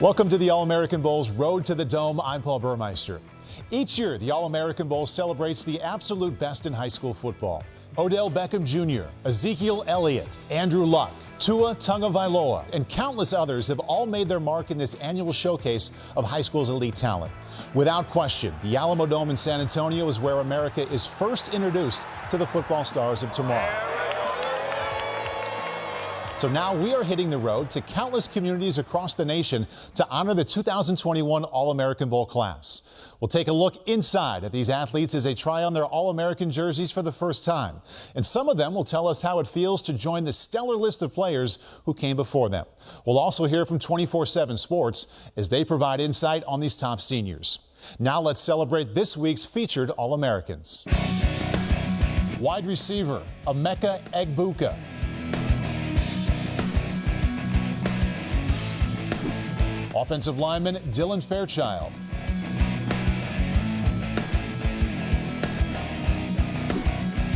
Welcome to the All-American Bowl's Road to the Dome. I'm Paul Burmeister. Each year, the All-American Bowl celebrates the absolute best in high school football. Odell Beckham Jr., Ezekiel Elliott, Andrew Luck, Tua Tagovailoa, and countless others have all made their mark in this annual showcase of high school's elite talent. Without question, the Alamo Dome in San Antonio is where America is first introduced to the football stars of tomorrow. So now we are hitting the road to countless communities across the nation to honor the 2021 All-American Bowl class. We'll take a look inside at these athletes as they try on their All-American jerseys for the first time. And some of them will tell us how it feels to join the stellar list of players who came before them. We'll also hear from 24/7 Sports as they provide insight on these top seniors. Now let's celebrate this week's featured All-Americans. Wide receiver, Emeka Egbuka. Offensive lineman, Dylan Fairchild.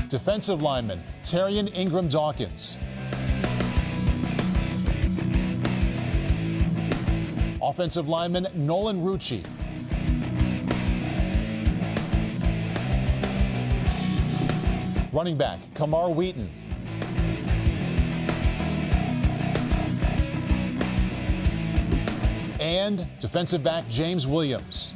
Defensive lineman, Tyrion Ingram-Dawkins. Offensive lineman, Nolan Rucci. Running back, Camar Wheaton. And defensive back James Williams.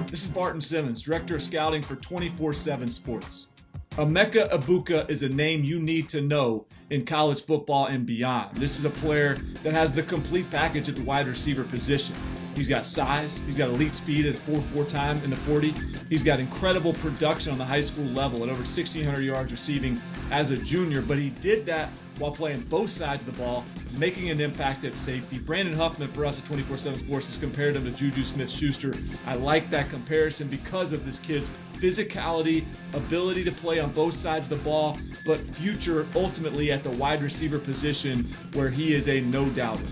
This is Barton Simmons, Director of Scouting for 24/7 Sports. Emeka Egbuka is a name you need to know in college football and beyond. This is a player that has the complete package at the wide receiver position. He's got size, he's got elite speed at a 4.4 time in the 40. He's got incredible production on the high school level at over 1,600 yards receiving as a junior, but he did that while playing both sides of the ball, making an impact at safety. Brandon Huffman for us at 24/7 Sports has compared him to Juju Smith-Schuster. I like that comparison because of this kid's physicality, ability to play on both sides of the ball, but future ultimately at the wide receiver position where he is a no-doubter.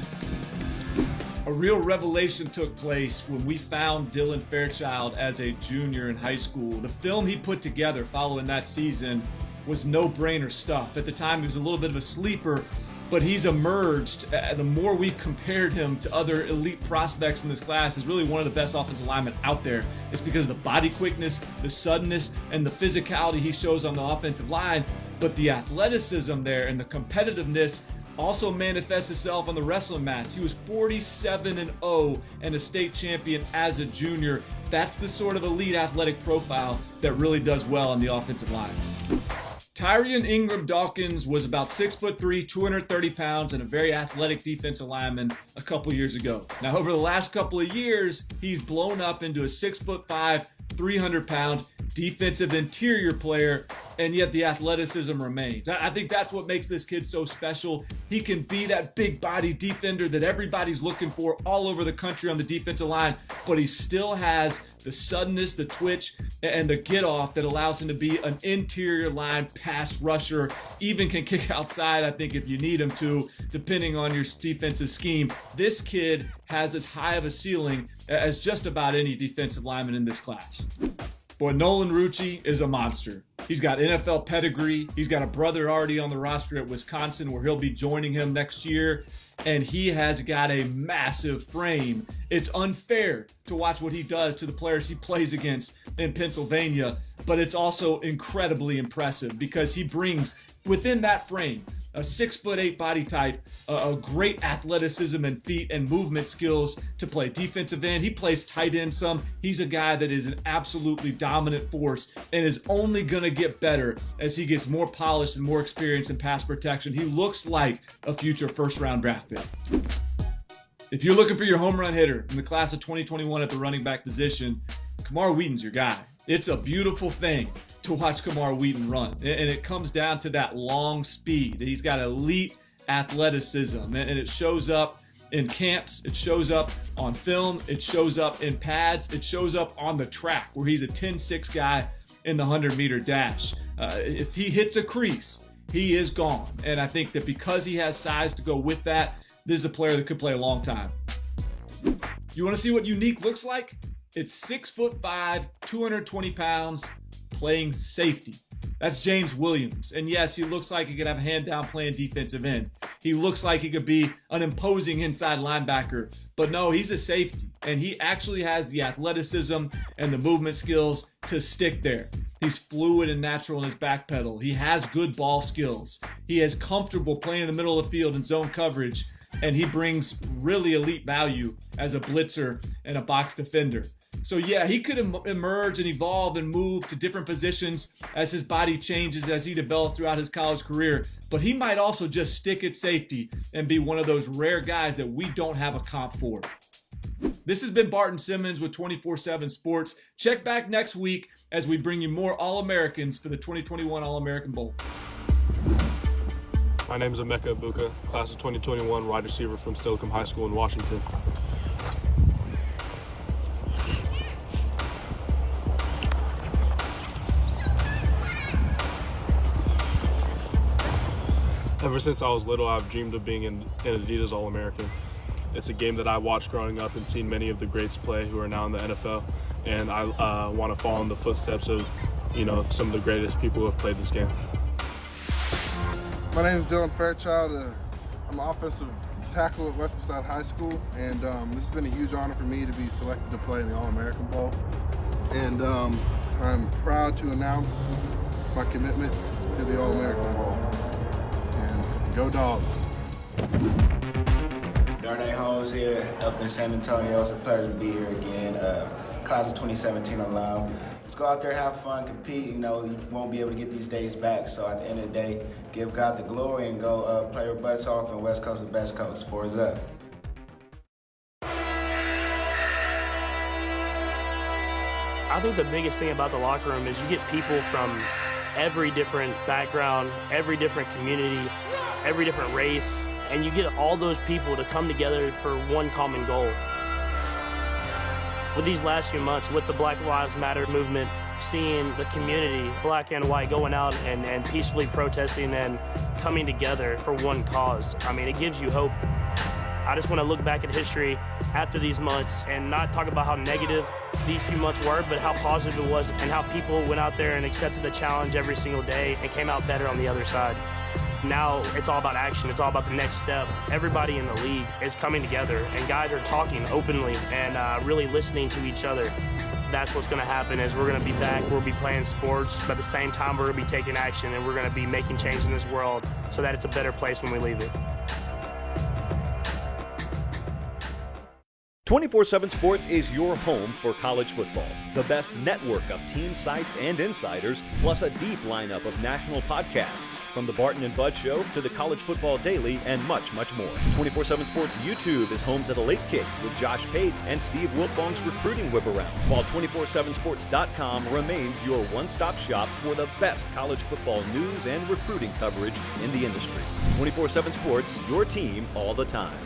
A real revelation took place when we found Dylan Fairchild as a junior in high school. The film he put together following that season was no-brainer stuff. At the time, he was a little bit of a sleeper, but he's emerged. The more we've compared him to other elite prospects in this class, is really one of the best offensive linemen out there. It's because of the body quickness, the suddenness, and the physicality he shows on the offensive line, but the athleticism there and the competitiveness also manifests itself on the wrestling mats. He was 47-0 and a state champion as a junior. That's the sort of elite athletic profile that really does well on the offensive line. Tyrion Ingram-Dawkins was about 6'3", 230 pounds, and a very athletic defensive lineman a couple years ago. Now, over the last couple of years, he's blown up into a 6'5", 300-pound defensive interior player, and yet the athleticism remains. I think that's what makes this kid so special. He can be that big body defender that everybody's looking for all over the country on the defensive line, but he still has the suddenness, the twitch, and the get off that allows him to be an interior line pass rusher. Even can kick outside, I think, if you need him to, depending on your defensive scheme. This kid has as high of a ceiling as just about any defensive lineman in this class. Boy, Nolan Rucci is a monster. He's got NFL pedigree. He's got a brother already on the roster at Wisconsin where he'll be joining him next year. And he has got a massive frame. It's unfair to watch what he does to the players he plays against in Pennsylvania, but it's also incredibly impressive because he brings within that frame a 6'8" body type, a great athleticism and feet and movement skills to play defensive end. He plays tight end some. He's a guy that is an absolutely dominant force and is only going to get better as he gets more polished and more experience in pass protection. He looks like a future first-round draft pick. If you're looking for your home run hitter in the class of 2021 at the running back position, Camar Wheaton's your guy. It's a beautiful thing to watch Camar Wheaton run, and it comes down to that long speed. He's got elite athleticism, and it shows up in camps, it shows up on film, it shows up in pads, it shows up on the track where he's a 10-6 guy in the 100-meter dash. If he hits a crease, he is gone, and I think that because he has size to go with that, this is a player that could play a long time. You want to see what unique looks like? It's 6'5", 220 pounds, playing safety. That's James Williams. And yes, he looks like he could have a hand down playing defensive end. He looks like he could be an imposing inside linebacker. But no, he's a safety. And he actually has the athleticism and the movement skills to stick there. He's fluid and natural in his back pedal. He has good ball skills. He is comfortable playing in the middle of the field in zone coverage. And he brings really elite value as a blitzer and a box defender. So yeah, he could emerge and evolve and move to different positions as his body changes, as he develops throughout his college career. But he might also just stick at safety and be one of those rare guys that we don't have a comp for. This has been Barton Simmons with 24/7 Sports. Check back next week as we bring you more All-Americans for the 2021 All-American Bowl. My name is Emeka Egbuka, class of 2021, wide receiver from Steilacoom High School in Washington. Ever since I was little, I've dreamed of being an adidas All-American. It's a game that I watched growing up and seen many of the greats play who are now in the NFL, and I want to follow in the footsteps of, some of the greatest people who have played this game. My name is Fairchild. I'm an offensive tackle at Westwood High School, and this has been a huge honor for me to be selected to play in the All-American Bowl. And I'm proud to announce my commitment to the All-American Bowl. And go Dogs! DARNAY HOLMES here up in San Antonio. It's a pleasure to be here again. Class of 2017 alum. Let's go out there, have fun, compete. You won't be able to get these days back. So at the end of the day, give God the glory and go play your butts off and West Coast the best coast. Forsyth up. I think the biggest thing about the locker room is you get people from every different background, every different community, every different race, and you get all those people to come together for one common goal. With these last few months, with the Black Lives Matter movement, seeing the community, black and white, going out and peacefully protesting and coming together for one cause, it gives you hope. I just want to look back at history after these months and not talk about how negative these few months were, but how positive it was and how people went out there and accepted the challenge every single day and came out better on the other side. Now it's all about action. It's all about the next step. Everybody in the league is coming together, and guys are talking openly and really listening to each other. That's what's going to happen is we're going to be back. We'll be playing sports, but at the same time, we're going to be taking action, and we're going to be making change in this world so that it's a better place when we leave it. 24/7 Sports is your home for college football. The best network of team sites and insiders, plus a deep lineup of national podcasts, from the Barton and Bud Show to the College Football Daily and much, much more. 24/7 Sports YouTube is home to The Late Kick with Josh Pate and Steve Wiltfong's recruiting whip-around, while 247sports.com remains your one-stop shop for the best college football news and recruiting coverage in the industry. 24/7 Sports, your team all the time.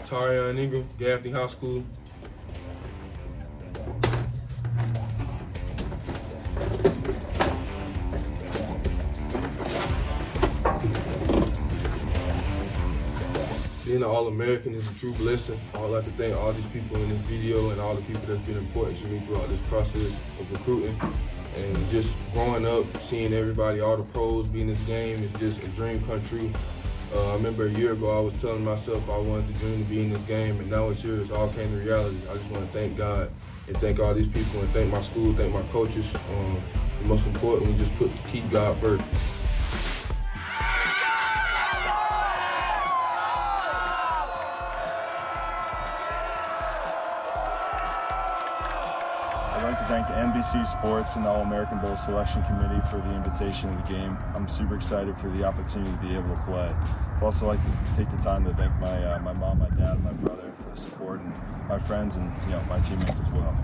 Tyrion and Ingram, Gaffney High School. Being an All-American is a true blessing. I'd like to thank all these people in this video and all the people that's been important to me throughout this process of recruiting. And just growing up, seeing everybody, all the pros be in this game is just a dream come true. I remember a year ago I was telling myself I wanted to dream to be in this game, and now it's here. It all came to reality. I just want to thank God and thank all these people and thank my school, thank my coaches. And most importantly, just keep God first. I'd like to thank NBC Sports and the All-American Bowl Selection Committee for the invitation to the game. I'm super excited for the opportunity to be able to play. I'd also like to take the time to thank my mom, my dad, and my brother for the support, and my friends and my teammates as well.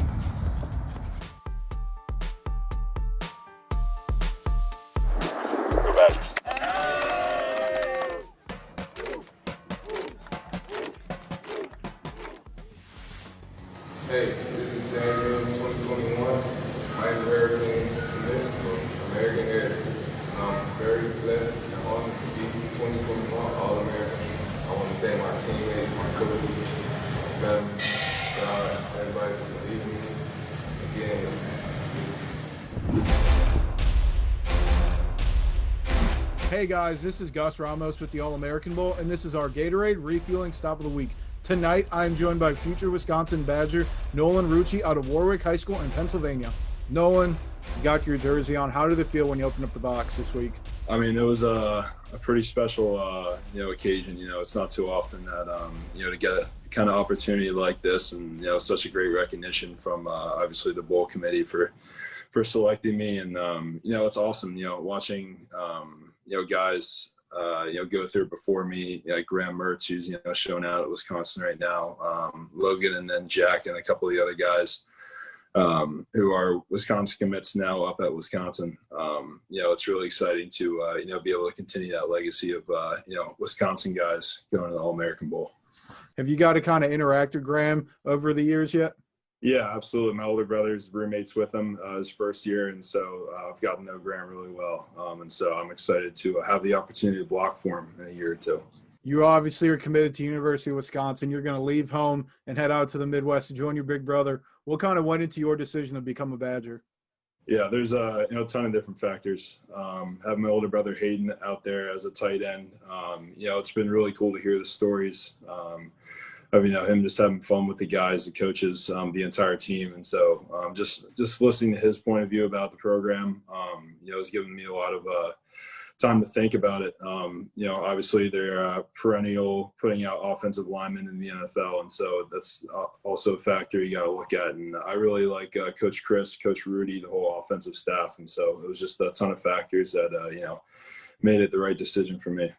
Hey, this is January 2021. I'm American commit from American Air. I'm very blessed and honored to be 2021 All-American. I want to thank my teammates, my coaches, my family, Hey guys, this is Gus Ramos with the All-American Bowl, and this is our Gatorade Refueling Stop of the Week. Tonight, I am joined by future Wisconsin Badger Nolan Rucci out of Warwick High School in Pennsylvania. Nolan, you got your jersey on. How did it feel when you opened up the box this week? I mean, it was a pretty special, occasion. It's not too often that, to get a kind of opportunity like this, and, such a great recognition from, obviously the bowl committee for selecting me. And, it's awesome, watching, guys, go through before me, like Graham Mertz, who's, showing out at Wisconsin right now, Logan, and then Jack and a couple of the other guys, who are Wisconsin commits now up at Wisconsin. It's really exciting to, be able to continue that legacy of, Wisconsin guys going to the All-American Bowl. Have you got to kind of interact with Graham over the years yet? Yeah, absolutely. My older brother's roommates with him his first year, and so I've gotten to know Graham really well. And so I'm excited to have the opportunity to block for him in a year or two. You obviously are committed to University of Wisconsin. You're going to leave home and head out to the Midwest to join your big brother. What kind of went into your decision to become a Badger? Yeah, there's a ton of different factors. Having my older brother Hayden out there as a tight end, it's been really cool to hear the stories of him just having fun with the guys, the coaches, the entire team, and so just listening to his point of view about the program, has given me a lot of time to think about it. Obviously they're perennial putting out offensive linemen in the NFL, and so that's also a factor you got to look at. And I really like Coach Chris, Coach Rudy, the whole offensive staff, and so it was just a ton of factors that made it the right decision for me.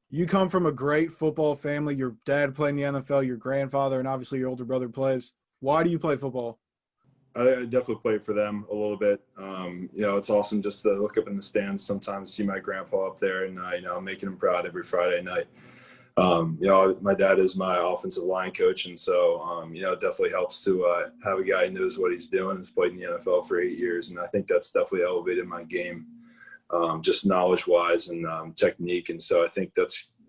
You come from a great football family. Your dad played in the NFL, your grandfather, and obviously your older brother plays. Why do you play football? I definitely played for them a little bit. It's awesome just to look up in the stands sometimes, see my grandpa up there, and, I'm making him proud every Friday night. My dad is my offensive line coach, and so, it definitely helps to have a guy who knows what he's doing, has played in the NFL for 8 years, and I think that's definitely elevated my game, just knowledge-wise and technique. And so I think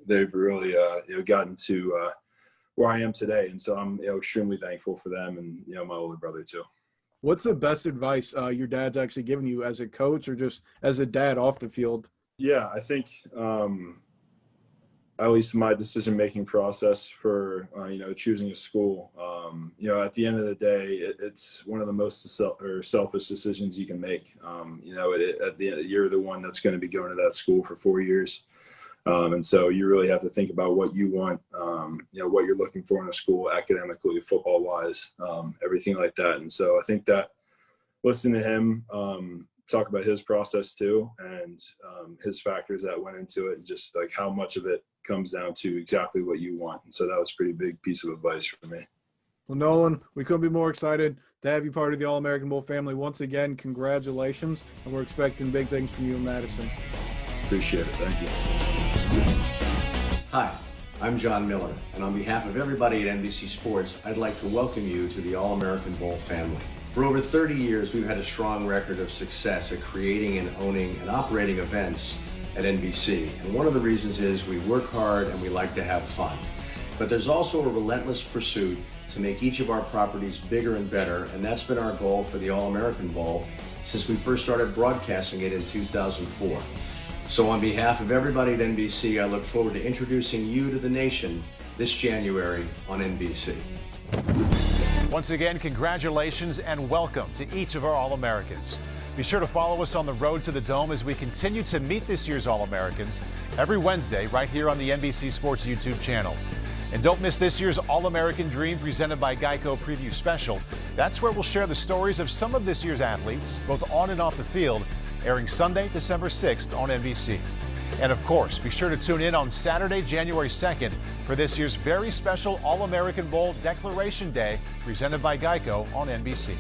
they've really, gotten to where I am today, and so I'm extremely thankful for them and, my older brother too. What's the best advice your dad's actually given you as a coach or just as a dad off the field? Yeah, I think at least my decision-making process for, choosing a school, at the end of the day, it's one of the most selfish decisions you can make. At the end, you're the one that's going to be going to that school for 4 years. And so you really have to think about what you want, what you're looking for in a school, academically, football-wise, everything like that. And so I think that listening to him talk about his process too, and his factors that went into it, and just like how much of it comes down to exactly what you want. And so that was a pretty big piece of advice for me. Well, Nolan, we couldn't be more excited to have you part of the All-American Bowl family. Once again, congratulations, and we're expecting big things from you in Madison. Appreciate it. Thank you. Hi, I'm John Miller, and on behalf of everybody at NBC Sports, I'd like to welcome you to the All-American Bowl family. For over 30 years, we've had a strong record of success at creating and owning and operating events at NBC, and one of the reasons is we work hard and we like to have fun. But there's also a relentless pursuit to make each of our properties bigger and better, and that's been our goal for the All-American Bowl since we first started broadcasting it in 2004. So on behalf of everybody at NBC, I look forward to introducing you to the nation this January on NBC. Once again, congratulations and welcome to each of our All-Americans. Be sure to follow us on the road to the Dome as we continue to meet this year's All-Americans every Wednesday right here on the NBC Sports YouTube channel. And don't miss this year's All-American Dream presented by Geico Preview Special. That's where we'll share the stories of some of this year's athletes, both on and off the field, airing Sunday, December 6th on NBC. And of course, be sure to tune in on Saturday, January 2nd for this year's very special All-American Bowl Declaration Day presented by Geico on NBC.